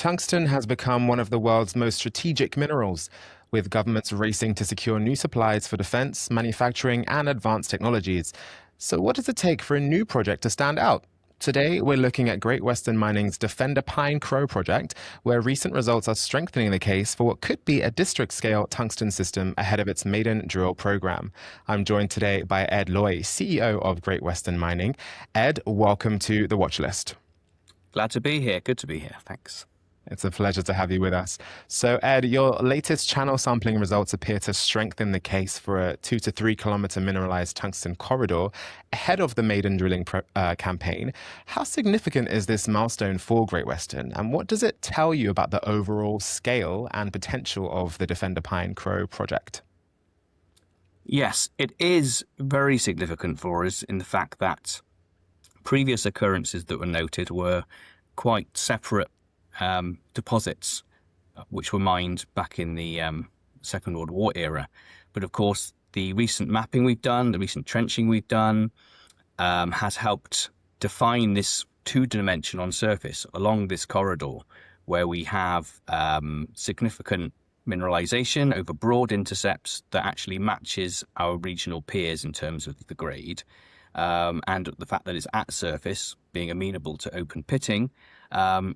Tungsten has become one of the world's most strategic minerals, with governments racing to secure new supplies for defense, manufacturing, and advanced technologies. So, what does it take for a new project to stand out? Today, we're looking at Great Western Mining's Defender Pine Crow project, where recent results are strengthening the case for what could be a district-scale tungsten system ahead of its maiden drill program. I'm joined today by Ed Loy, CEO of Great Western Mining. Ed, welcome to the watch list. Glad to be here. Good to be here. Thanks. It's a pleasure to have you with us. So, Ed, your latest channel sampling results appear to strengthen the case for a 2 to 3 kilometer mineralized tungsten corridor ahead of the maiden drilling campaign. How significant is this milestone for Great Western, and what does it tell you about the overall scale and potential of the Defender Pine Crow project? Yes, it is very significant for us in the fact that previous occurrences that were noted were quite separate deposits, which were mined back in the Second World War era. But of course, the recent mapping we've done, the recent trenching we've done, has helped define this two-dimension on surface along this corridor, where we have significant mineralization over broad intercepts that actually matches our regional peers in terms of the grade. And the fact that it's at surface, being amenable to open pitting,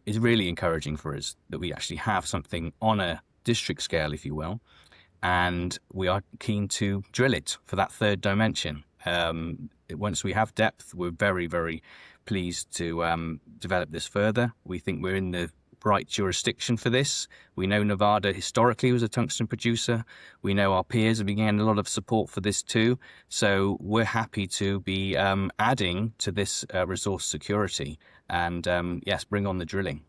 is really encouraging for us, that we actually have something on a district scale, if you will, and we are keen to drill it for that third dimension. Once we have depth, we're very, very pleased to develop this further. We think we're in the right jurisdiction for this. We know Nevada historically was a tungsten producer. We know our peers have been getting a lot of support for this too. So we're happy to be adding to this resource security and yes, bring on the drilling.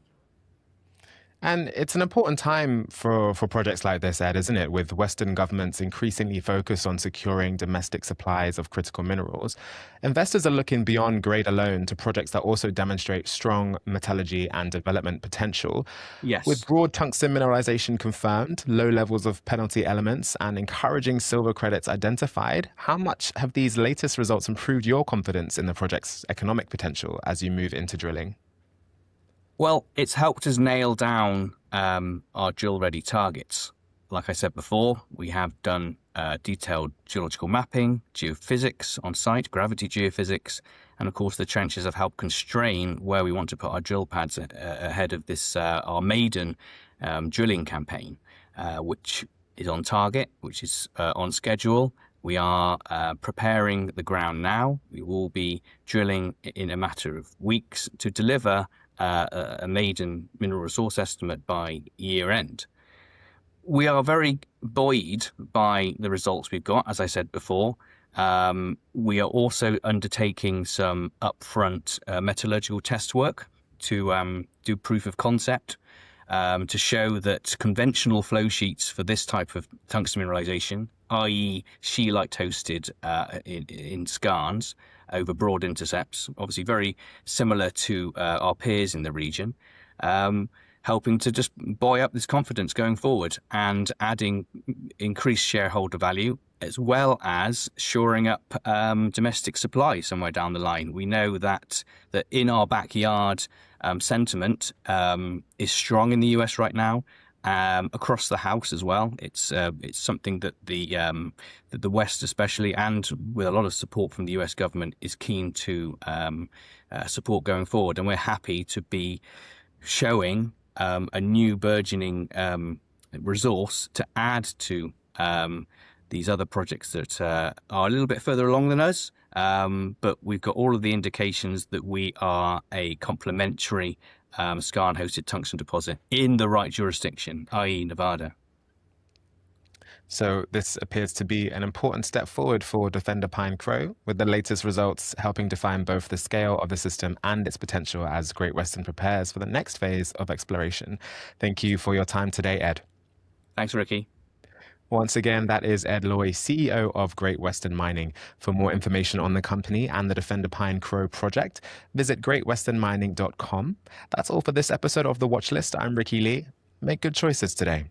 And it's an important time for projects like this, Ed, isn't it? With Western governments increasingly focused on securing domestic supplies of critical minerals, investors are looking beyond grade alone to projects that also demonstrate strong metallurgy and development potential. Yes. With broad tungsten mineralization confirmed, low levels of penalty elements, and encouraging silver credits identified, how much have these latest results improved your confidence in the project's economic potential as you move into drilling? Well, it's helped us nail down our drill-ready targets. Like I said before, we have done detailed geological mapping, geophysics on site, gravity geophysics, and of course the trenches have helped constrain where we want to put our drill pads ahead of this, our maiden drilling campaign, which is on target, which is on schedule. We are preparing the ground now. We will be drilling in a matter of weeks to deliver a maiden mineral resource estimate by year end. We are very buoyed by the results we've got, as I said before. We are also undertaking some upfront metallurgical test work to do proof of concept, to show that conventional flow sheets for this type of tungsten mineralization, i.e. scheelite hosted in skarns over broad intercepts, obviously very similar to our peers in the region, helping to just buoy up this confidence going forward and adding increased shareholder value, as well as shoring up domestic supply somewhere down the line. We know that in our backyard sentiment is strong in the US right now, across the house as well. It's something that the West especially, and with a lot of support from the US government, is keen to support going forward. And we're happy to be showing a new burgeoning resource to add to these other projects that are a little bit further along than us. But we've got all of the indications that we are a complementary skarn-hosted tungsten deposit in the right jurisdiction, i.e. Nevada. So this appears to be an important step forward for Defender Pine Crow, with the latest results helping define both the scale of the system and its potential as Great Western prepares for the next phase of exploration. Thank you for your time today, Ed. Thanks, Ricky. Once again, that is Ed Loy, CEO of Great Western Mining. For more information on the company and the Defender Pine Crow project, visit greatwesternmining.com. That's all for this episode of The Watch List. I'm Ricky Lee. Make good choices today.